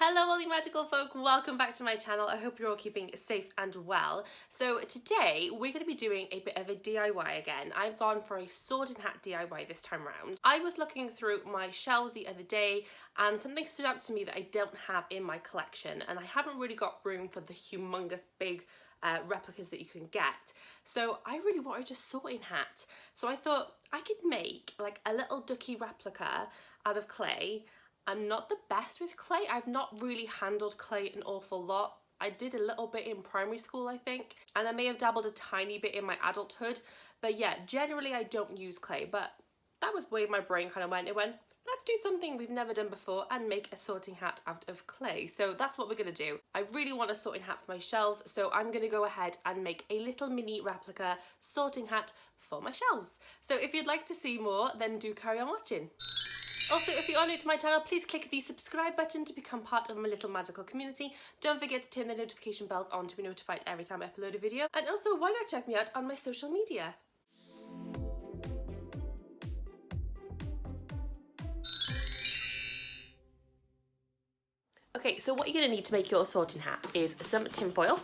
Hello all you magical folk, welcome back to my channel. I hope you're all keeping safe and well. So today we're going to be doing a bit of a DIY again. I've gone for a sorting hat DIY this time around. I was looking through my shelves the other day and something stood out to me that I don't have in my collection, and I haven't really got room for the humongous big replicas that you can get. So I really wanted a sorting hat. So I thought I could make like a little ducky replica out of clay. I'm not the best with clay. I've not really handled clay an awful lot. I did a little bit in primary school, I think, and I may have dabbled a tiny bit in my adulthood. But yeah, generally I don't use clay, but that was where my brain kind of went. It went, let's do something we've never done before and make a sorting hat out of clay. So that's what we're gonna do. I really want a sorting hat for my shelves, so I'm gonna go ahead and make a little mini replica sorting hat for my shelves. So if you'd like to see more, then do carry on watching. Also, if you're new to my channel, please click the subscribe button to become part of my little magical community. Don't forget to turn the notification bells on to be notified every time I upload a video. And also, why not check me out on my social media? Okay, so what you're going to need to make your sorting hat is some tin foil.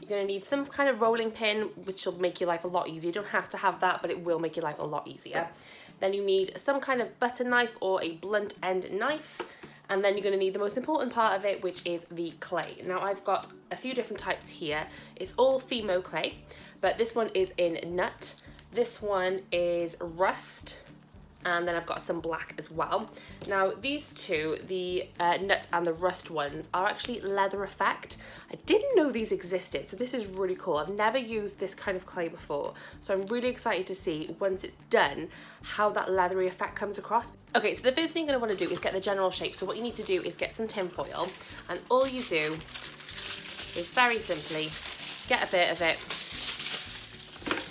You're going to need some kind of rolling pin, which will make your life a lot easier. You don't have to have that, but it will make your life a lot easier. Then you need some kind of butter knife or a blunt end knife. And then you're going to need the most important part of it, which is the clay. Now I've got a few different types here. It's all Fimo clay, but this one is in nut. This one is rust. And then I've got some black as well. Now these two, the nut and the rust ones, are actually leather effect. I didn't know these existed, so this is really cool. I've never used this kind of clay before, so I'm really excited to see, once it's done, how that leathery effect comes across. Okay, so the first thing you're gonna wanna do is get the general shape. So what you need to do is get some tin foil, and all you do is very simply get a bit of it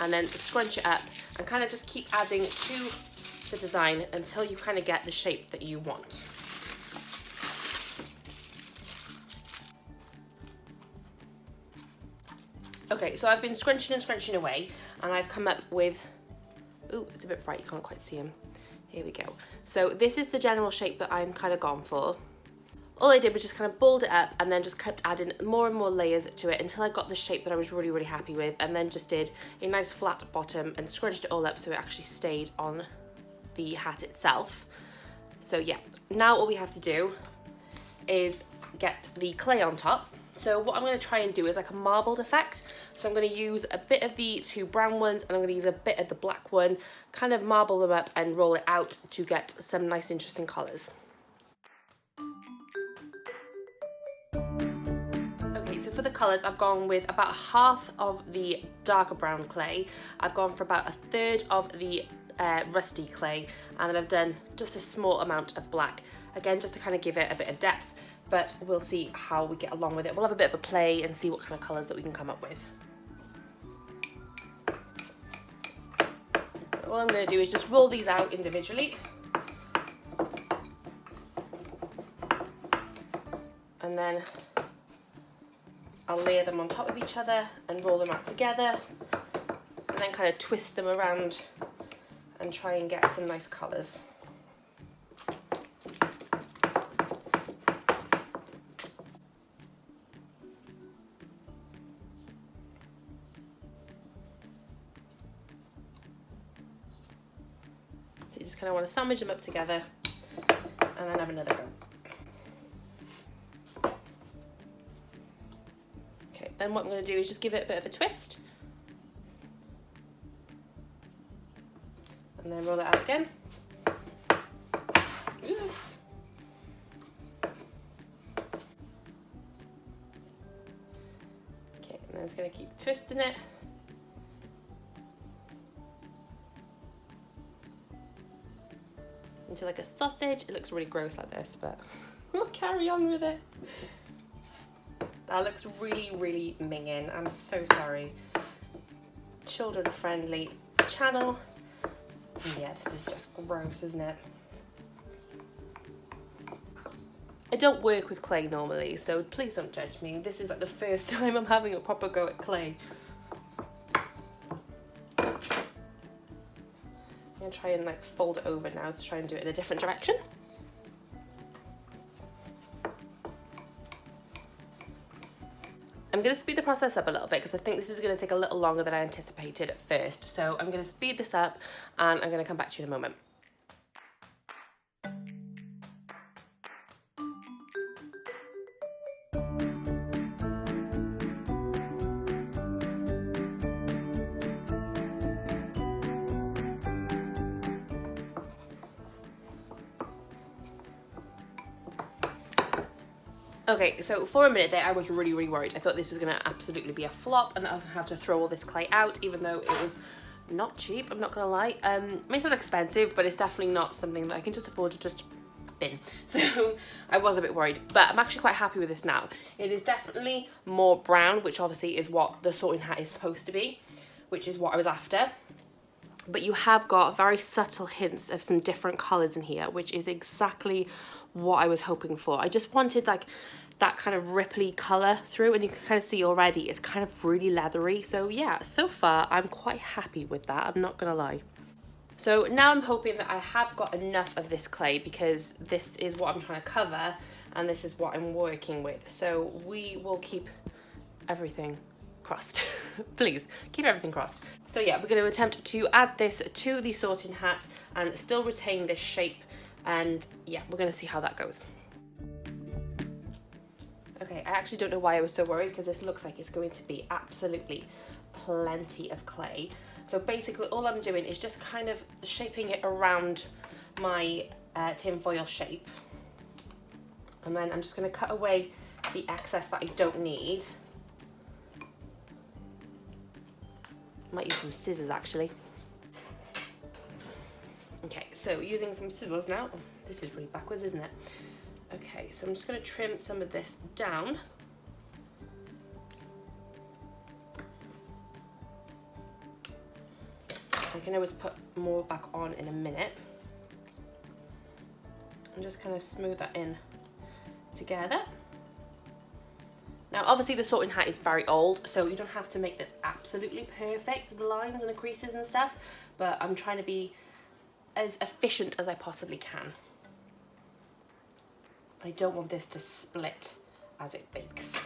and then scrunch it up and kind of just keep adding to the design until you kind of get the shape that you want. Okay, so I've been scrunching and scrunching away, and I've come up with, ooh, it's a bit bright, you can't quite see them. Here we go. So this is the general shape that I'm kind of gone for. All I did was just kind of balled it up and then just kept adding more and more layers to it until I got the shape that I was really, really happy with, and then just did a nice flat bottom and scrunched it all up so it actually stayed on the hat itself. So yeah, now all we have to do is get the clay on top. So what I'm going to try and do is like a marbled effect. So I'm going to use a bit of the two brown ones and I'm going to use a bit of the black one, kind of marble them up and roll it out to get some nice interesting colours. Okay, so for the colours I've gone with about half of the darker brown clay. I've gone for about a third of the rusty clay, and then I've done just a small amount of black, again just to kind of give it a bit of depth, but we'll see how we get along with it. We'll have a bit of a play and see what kind of colours that we can come up with. All I'm going to do is just roll these out individually, and then I'll layer them on top of each other and roll them out together, and then kind of twist them around and try and get some nice colours. So you just kind of want to sandwich them up together and then have another go. Okay, then what I'm going to do is just give it a bit of a twist. And then roll it out again. Ooh. Okay, and then I'm just going to keep twisting it. Into like a sausage. It looks really gross like this, but we'll carry on with it. That looks really, really minging. I'm so sorry. Children friendly channel. Yeah, this is just gross, isn't it? I don't work with clay normally, so please don't judge me. This is like the first time I'm having a proper go at clay. I'm gonna try and like fold it over now to try and do it in a different direction. I'm going to speed the process up a little bit because I think this is going to take a little longer than I anticipated at first. So I'm going to speed this up and I'm going to come back to you in a moment. Okay, so for a minute there, I was really worried. I thought this was going to absolutely be a flop and that I was going to have to throw all this clay out, even though it was not cheap, I'm not going to lie. I mean, it's not expensive, but it's definitely not something that I can just afford to just bin. So I was a bit worried, but I'm actually quite happy with this now. It is definitely more brown, which obviously is what the sorting hat is supposed to be, which is what I was after. But you have got very subtle hints of some different colours in here, which is exactly what I was hoping for. I just wanted like that kind of ripply colour through, and you can kind of see already it's kind of really leathery. So yeah, so far I'm quite happy with that, I'm not gonna lie. So now I'm hoping that I have got enough of this clay, because this is what I'm trying to cover and this is what I'm working with. So we will keep everything crossed. Please keep everything crossed. So yeah, we're going to attempt to add this to the sorting hat and still retain this shape, and yeah, we're going to see how that goes. Okay, I actually don't know why I was so worried, because this looks like it's going to be absolutely plenty of clay. So basically all I'm doing is just kind of shaping it around my tinfoil shape, and then I'm just going to cut away the excess that I don't need. Might use some scissors actually. Okay, so using some scissors now. Oh, this is really backwards, isn't it? Okay, so I'm just going to trim some of this down. I can always put more back on in a minute. And just kind of smooth that in together. Now obviously the sorting hat is very old, so you don't have to make this absolutely perfect, the lines and the creases and stuff, but I'm trying to be as efficient as I possibly can. I don't want this to split as it bakes.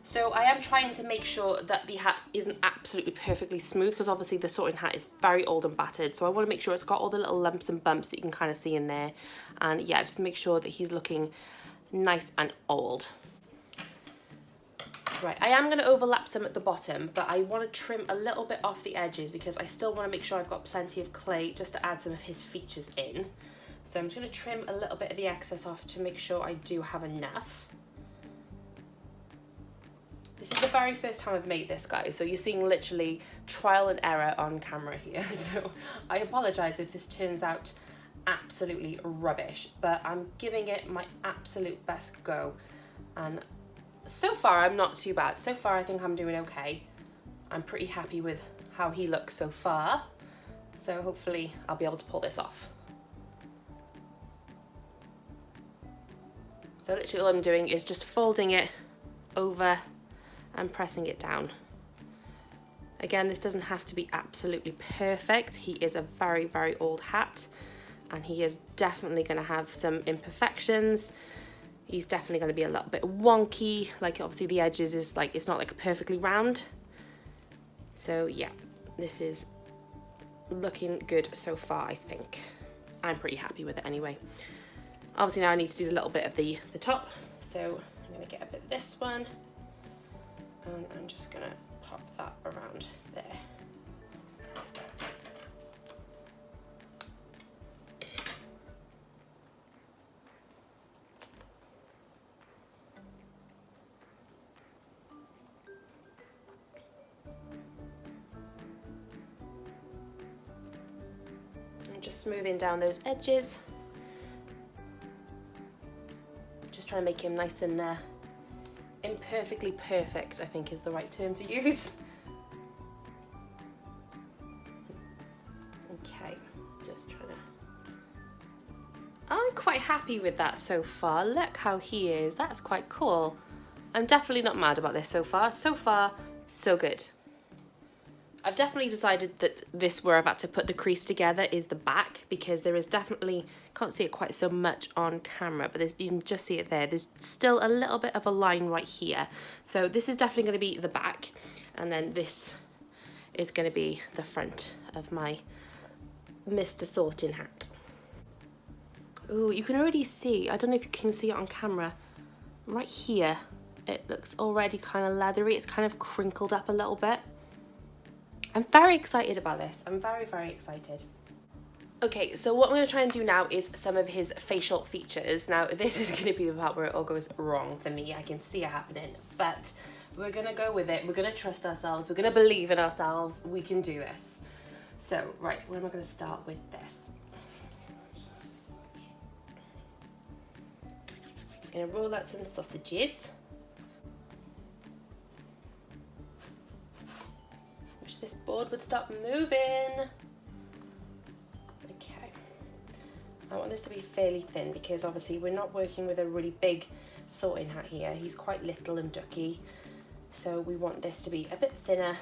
So I am trying to make sure that the hat isn't absolutely perfectly smooth, because obviously the sorting hat is very old and battered. So I want to make sure it's got all the little lumps and bumps that you can kind of see in there. And yeah, just make sure that he's looking nice and old. Right, I am going to overlap some at the bottom, but I want to trim a little bit off the edges because I still want to make sure I've got plenty of clay just to add some of his features in. So I'm just going to trim a little bit of the excess off to make sure I do have enough. This is the very first time I've made this, guys, so you're seeing literally trial and error on camera here. So I apologise if this turns out absolutely rubbish, but I'm giving it my absolute best go. And so far, I'm not too bad. So far, I think I'm doing okay. I'm pretty happy with how he looks so far. So hopefully I'll be able to pull this off. So literally all I'm doing is just folding it over and pressing it down. Again, this doesn't have to be absolutely perfect. He is a very, very old hat, and he is definitely going to have some imperfections. He's definitely going to be a little bit wonky, like obviously the edges is like, it's not like perfectly round. So yeah, this is looking good so far, I think. I'm pretty happy with it anyway. Obviously now I need to do a little bit of the top, so I'm going to get a bit of this one. And I'm just going to pop that around there. I'm just smoothing down those edges. Just trying to make him nice and imperfectly perfect, I think is the right term to use. Just trying to... I'm quite happy with that so far. Look how he is. That's quite cool. I'm definitely not mad about this so far. So far, so good. I've definitely decided that this, where I've had to put the crease together, is the back, because there is definitely, can't see it quite so much on camera, but you can just see it there. There's still a little bit of a line right here. So this is definitely going to be the back, and then this is going to be the front of my Mr. Sorting hat. Ooh, you can already see, I don't know if you can see it on camera, right here, it looks already kind of leathery. It's kind of crinkled up a little bit. I'm very excited about this. I'm very, very excited. Okay, so what I'm going to try and do now is some of his facial features. Now, this is going to be the part where it all goes wrong for me. I can see it happening, but we're going to go with it. We're going to trust ourselves. We're going to believe in ourselves. We can do this. So, right, where am I going to start with this? I'm going to roll out some sausages. Wish this board would stop moving. Okay. I want this to be fairly thin because obviously we're not working with a really big sorting hat here. He's quite little and ducky. So we want this to be a bit thinner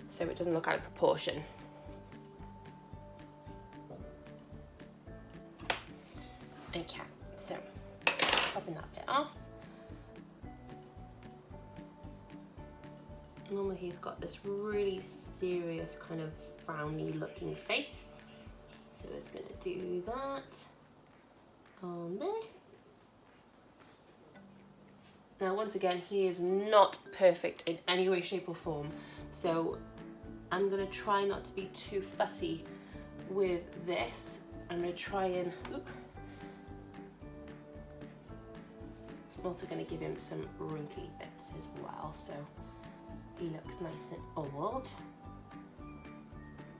so it doesn't look out of proportion. Okay, so popping that bit off. Normally he's got this really serious kind of frowny looking face. So it's going to do that on there. Now once again, he is not perfect in any way, shape or form. So I'm going to try not to be too fussy with this. I'm going to try and... I'm also going to give him some wrinkly bits as well. So he looks nice and old.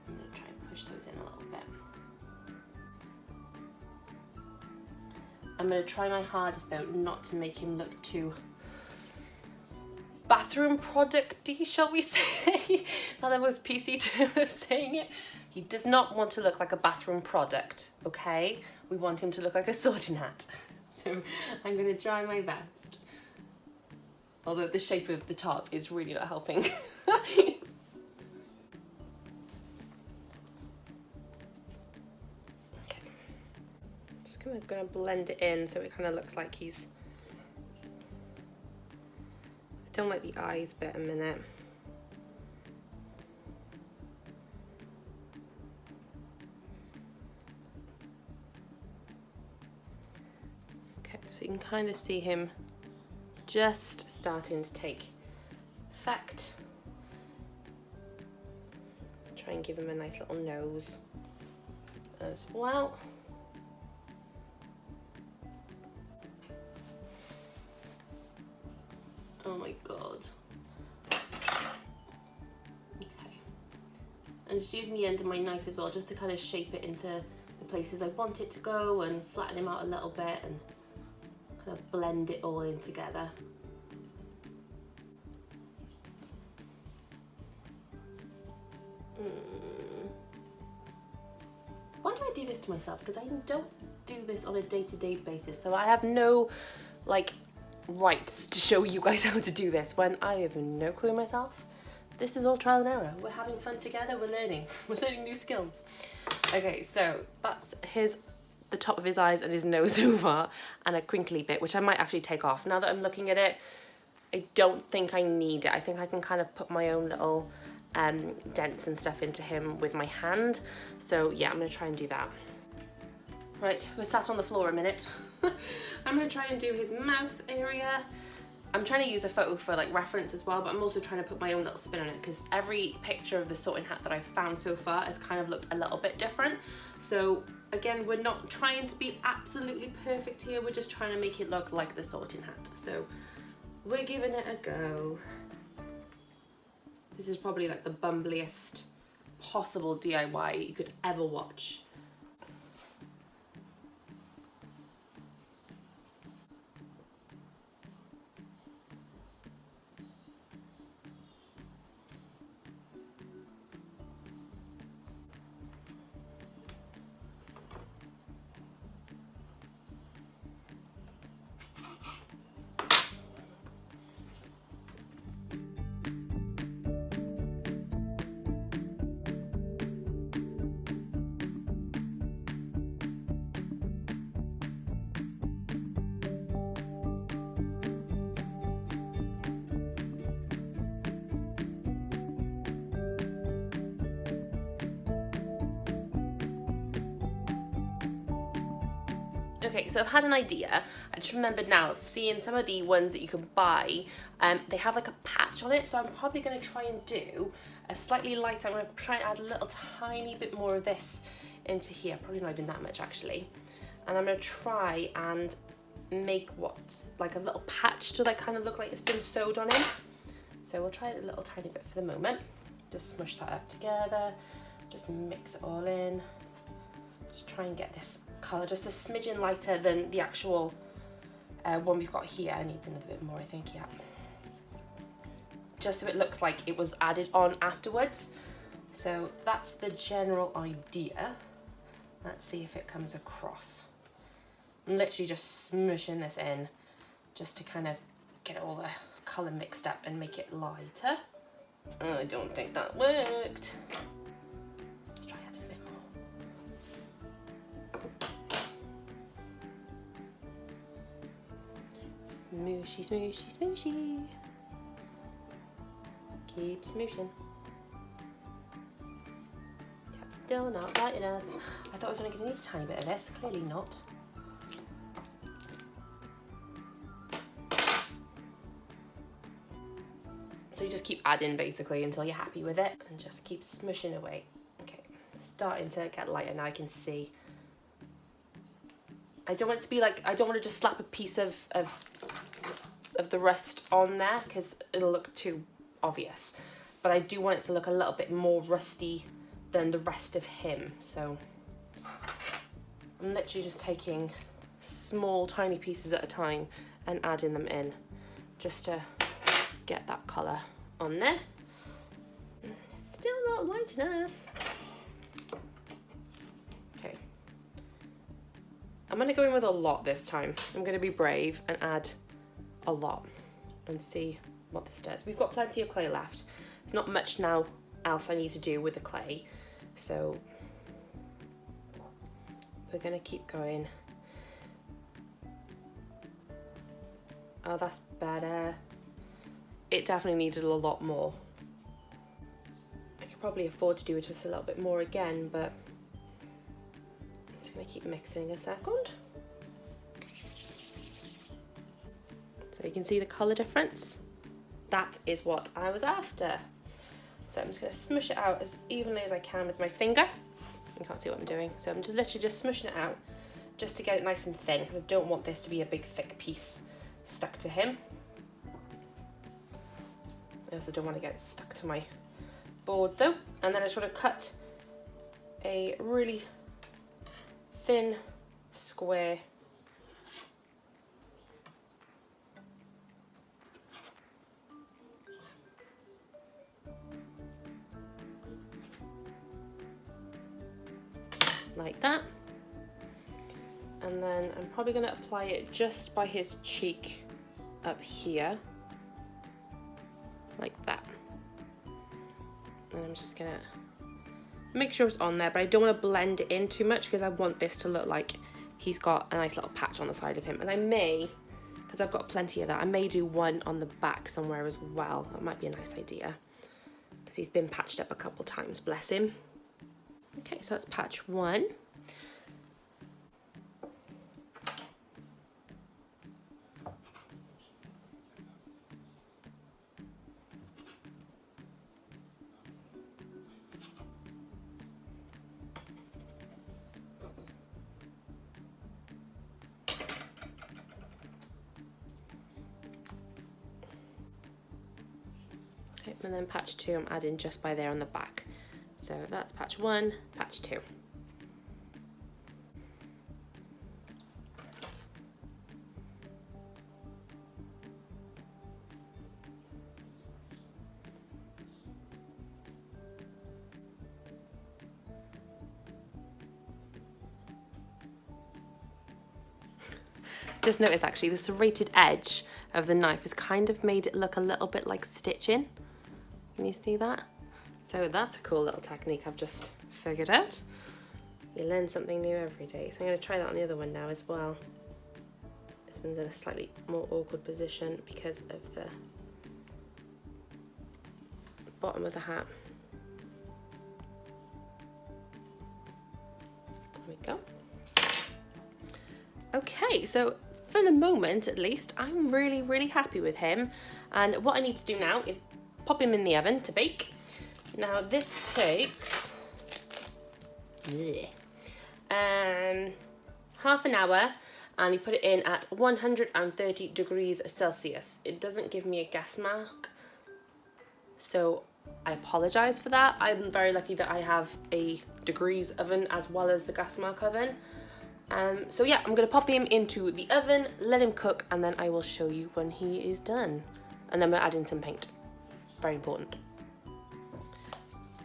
I'm going to try and push those in a little bit. I'm going to try my hardest though not to make him look too bathroom product-y, shall we say? Is that the most PC term of saying it? He does not want to look like a bathroom product, okay? We want him to look like a sorting hat. So I'm going to try my best. Although the shape of the top is really not helping. Okay. Just gonna blend it in so it kind of looks like he's... I don't like the eyes bit a minute. Okay, so you can kind of see him just starting to take effect. Try and give him a nice little nose as well. Oh my god. Okay. And just using the end of my knife as well, just to kind of shape it into the places I want it to go and flatten him out a little bit and kind of blend it all in together. Why do I do this to myself? Because I don't do this on a day-to-day basis, so I have no like rights to show you guys how to do this when I have no clue myself. This is all trial and error. We're having fun together, we're learning new skills. Okay, so that's the top of his eyes and his nose so far, and a crinkly bit, which I might actually take off. Now that I'm looking at it, I don't think I need it. I think I can kind of put my own little dents and stuff into him with my hand. So yeah, I'm gonna try and do that. Right, we're sat on the floor a minute. I'm gonna try and do his mouth area. I'm trying to use a photo for like reference as well, but I'm also trying to put my own little spin on it because every picture of the sorting hat that I've found so far has kind of looked a little bit different. So again, we're not trying to be absolutely perfect here. We're just trying to make it look like the sorting hat. So we're giving it a go. This is probably like the bumbliest possible DIY you could ever watch. Okay, so I've had an idea. I just remembered now of seeing some of the ones that you can buy. They have like a patch on it, so I'm probably going to try and do a slightly lighter. I'm going to try and add a little tiny bit more of this into here, probably not even that much actually. And I'm going to try and make like a little patch to like kind of look like it's been sewed on in. So we'll try it a little tiny bit for the moment. Just smush that up together, just mix it all in. Just try and get this colour just a smidgen lighter than the actual one we've got here. I need a little bit more, I think, yeah. Just so it looks like it was added on afterwards. So that's the general idea. Let's see if it comes across. I'm literally just smushing this in just to kind of get all the colour mixed up and make it lighter. Oh, I don't think that worked. Let's try that a bit more. Smooshy, smooshy, smooshy. Keep smooshing. Yep, still not light enough. I thought I was only going to need a tiny bit of this. Clearly not. So you just keep adding basically until you're happy with it and just keep smushing away. Okay, starting to get lighter now. I can see. I don't want it to be like, I don't want to just slap a piece of the rust on there because it'll look too obvious. But I do want it to look a little bit more rusty than the rest of him. So I'm literally just taking small tiny pieces at a time and adding them in just to get that colour on there. Still not light enough. Okay. I'm going to go in with a lot this time. I'm going to be brave and add a lot and see what this does. We've got plenty of clay left. There's not much now else I need to do with the clay. So we're going to keep going. Oh, that's better. It definitely needed a lot more. I could probably afford to do it just a little bit more again, but I'm just going to keep mixing a second. So you can see the colour difference. That is what I was after. So I'm just going to smush it out as evenly as I can with my finger. You can't see what I'm doing. So I'm just literally just smushing it out just to get it nice and thin because I don't want this to be a big thick piece stuck to him. I also don't want to get it stuck to my board though. And then I just want to cut a really thin square like that. And then I'm probably going to apply it just by his cheek up here. Like that. And I'm just gonna make sure it's on there, but I don't want to blend it in too much because I want this to look like he's got a nice little patch on the side of him. And I may, because I've got plenty of that, I may do one on the back somewhere as well. That might be a nice idea because he's been patched up a couple times, bless him. Okay, so that's patch one. And then patch two I'm adding just by there on the back. So that's patch one, patch two. Just notice actually the serrated edge of the knife has kind of made it look a little bit like stitching. Can you see that? So that's a cool little technique I've just figured out. You learn something new every day. So I'm going to try that on the other one now as well. This one's in a slightly more awkward position because of the bottom of the hat. There we go. Okay, so for the moment at least, I'm really happy with him. And what I need to do now is pop him in the oven to bake. Now this takes half an hour, and you put it in at 130 degrees Celsius. It doesn't give me a gas mark, so I apologize for that. I'm very lucky that I have a degrees oven as well as the gas mark oven. So yeah, I'm gonna pop him into the oven, let him cook, and then I will show you when he is done. And then we'll add in some paint. Very important.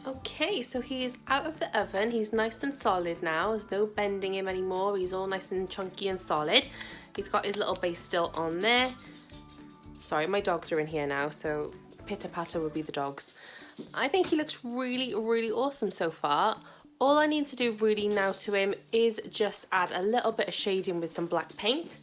Okay, so he's out of the oven. He's nice and solid now. There's no bending him anymore. He's all nice and chunky and solid. He's got his little base still on there. Sorry, my dogs are in here now, so pitter patter would be the dogs. I think he looks really awesome so far. All I need to do really now to him is just add a little bit of shading with some black paint.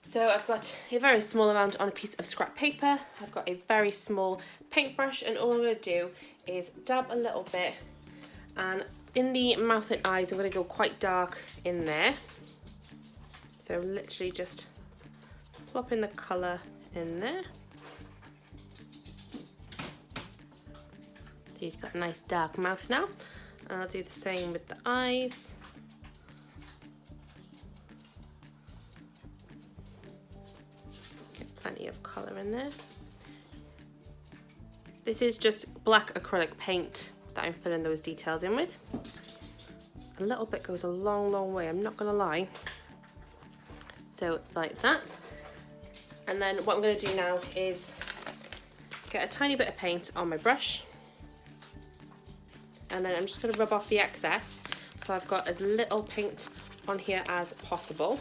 So I've got a very small amount on a piece of scrap paper. I've got a very small paintbrush, and all I'm going to do is dab a little bit, and in the mouth and eyes I'm going to go quite dark in there. So literally just plop in the colour in there. So he's got a nice dark mouth now. And I'll do the same with the eyes. Get plenty of colour in there. This is just black acrylic paint that I'm filling those details in with. A little bit goes a long way, I'm not gonna lie. So like that. And then what I'm gonna do now is get a tiny bit of paint on my brush. And then I'm just gonna rub off the excess. So I've got as little paint on here as possible.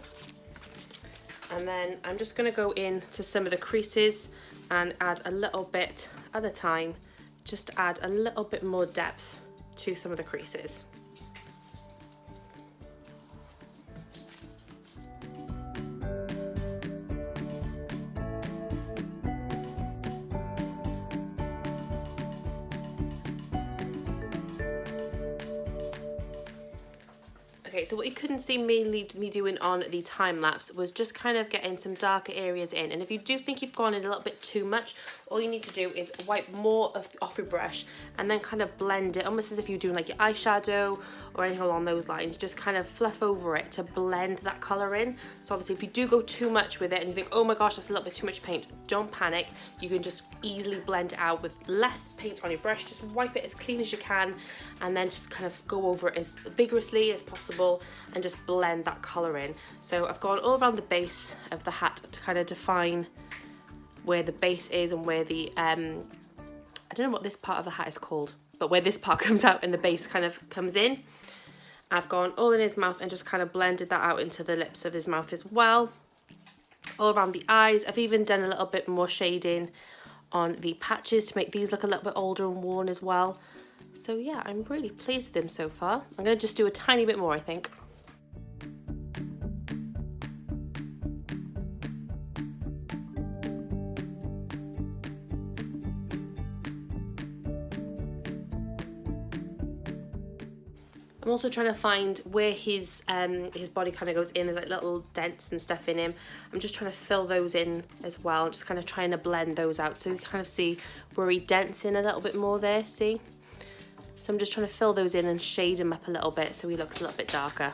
And then I'm just gonna go in to some of the creases and add a little bit at a time, just to add a little bit more depth to some of the creases. Okay, so what you couldn't see me doing on the time lapse was just kind of getting some darker areas in. And if you do think you've gone in a little bit too much, all you need to do is wipe more off your brush and then kind of blend it, almost as if you're doing like your eyeshadow or anything along those lines. Just kind of fluff over it to blend that colour in. So obviously if you do go too much with it and you think, oh my gosh, that's a little bit too much paint, don't panic. You can just easily blend it out with less paint on your brush. Just wipe it as clean as you can and then just kind of go over it as vigorously as possible and just blend that colour in. So I've gone all around the base of the hat to kind of define where the base is and where the, I don't know what this part of the hat is called, but where this part comes out and the base kind of comes in. I've gone all in his mouth and just kind of blended that out into the lips of his mouth as well. All around the eyes, I've even done a little bit more shading on the patches to make these look a little bit older and worn as well. So yeah, I'm really pleased with them so far. I'm going to just do a tiny bit more, I think. I'm also trying to find where his body kind of goes in. There's like little dents and stuff in him. I'm just trying to fill those in as well. Just kind of trying to blend those out so you kind of see where he dents in a little bit more there, see? So I'm just trying to fill those in and shade him up a little bit so he looks a little bit darker.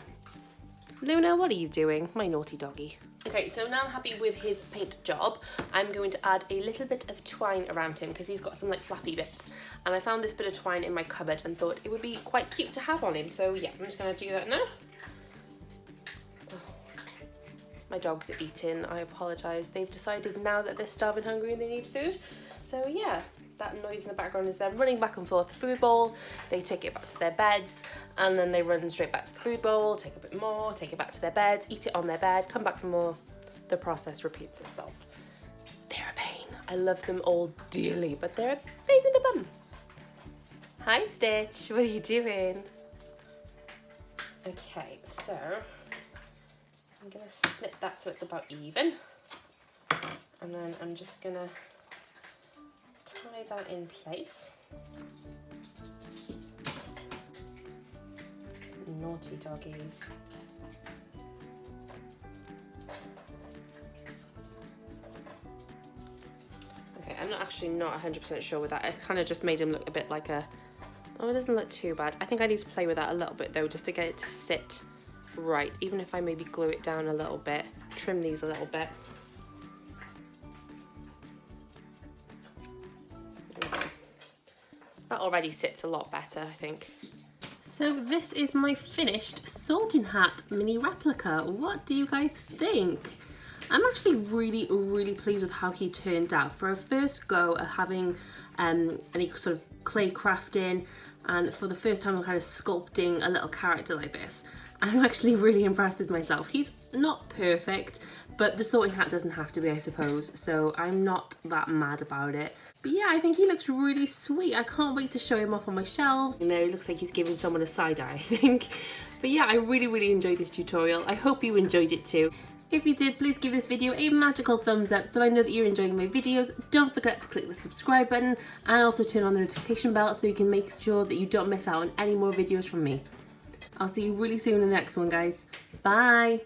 Luna, what are you doing? My naughty doggy. Okay, so now I'm happy with his paint job. I'm going to add a little bit of twine around him because he's got some like flappy bits. And I found this bit of twine in my cupboard and thought it would be quite cute to have on him. So yeah, I'm just going to do that now. Oh, my dogs are eating, I apologise. They've decided now that they're starving hungry and they need food. So yeah. That noise in the background is them running back and forth the food bowl. They take it back to their beds and then they run straight back to the food bowl, take a bit more, take it back to their beds, eat it on their bed, come back for more. The process repeats itself. They're a pain. I love them all dearly, but they're a pain in the bum. Hi Stitch, what are you doing? Okay, so I'm gonna snip that so it's about even. And then I'm just gonna tie that in place. Naughty doggies. I'm actually not 100% sure with that. It kind of just made him look a bit like a... Oh, it doesn't look too bad. I think I need to play with that a little bit though, just to get it to sit right. Even if I maybe glue it down a little bit, trim these a little bit. That already sits a lot better, I think. So this is my finished sorting hat mini replica. What do you guys think? I'm actually really pleased with how he turned out. For a first go at having any sort of clay crafting, and for the first time I'm kind of sculpting a little character like this, I'm actually really impressed with myself. He's not perfect, but the sorting hat doesn't have to be, I suppose, so I'm not that mad about it. But yeah, I think he looks really sweet. I can't wait to show him off on my shelves. You know, he looks like he's giving someone a side eye, I think. But yeah, I really enjoyed this tutorial. I hope you enjoyed it too. If you did, please give this video a magical thumbs up so I know that you're enjoying my videos. Don't forget to click the subscribe button and also turn on the notification bell so you can make sure that you don't miss out on any more videos from me. I'll see you really soon in the next one, guys. Bye!